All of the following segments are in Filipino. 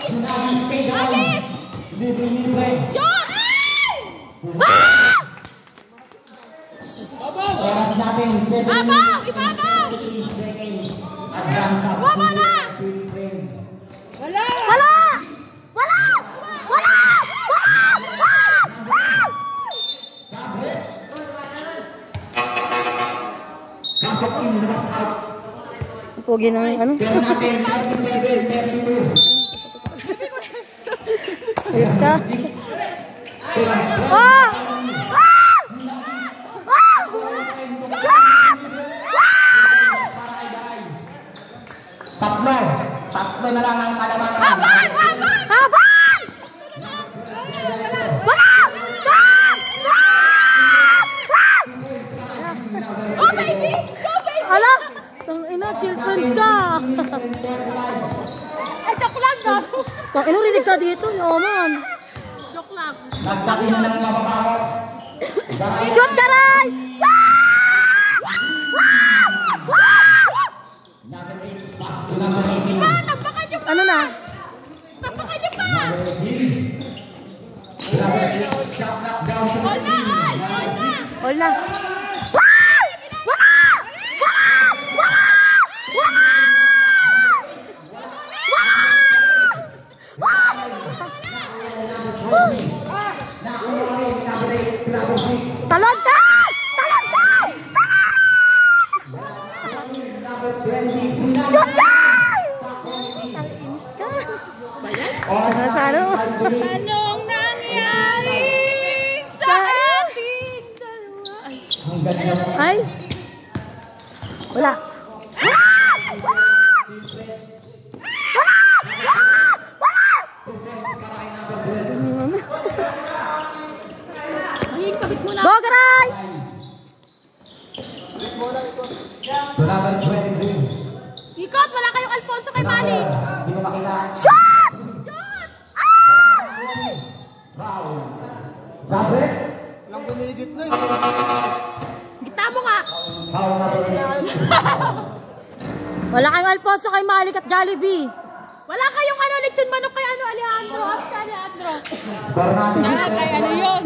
Agis! Shoot! Ah! Oras natin, 7 Ibabaw! Ibabaw! Baba na! Wala! Wala! Wala! Wala! Wala! Pogi na ano? Ayun ka. Ah! Tatlo na lang ang kalamangan. Habang! Habang! Wala! Go baby! Go baby! Ala! Tang ina, children ka. Ay, joke lang no? Tang ina, rinig ka dito, yaman. Joke lang. Nagtakin na lang mababaw. Shoot, Daray! Shoot! Iba, tampakan niyo pa! Ano na? Tampakan niyo pa! All na! All na. Talon ka! Talon ka! Shoot ka! Ano? Anong nangyari sa ating dalawa? Ay! Wala. Go, Garay! Ikot! Wala kayong Alfonso kay Manny! Shot! Shot! Ah! Sabre? Lang bumigit na eh. Gita mo nga! Wala kayong Alfonso kay Malik at Jollibee. Wala kayong ano, lechon manok kay ano, Alejandro. Alejandro. Barnati. Kay ano yun?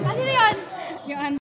Ano yun? Yung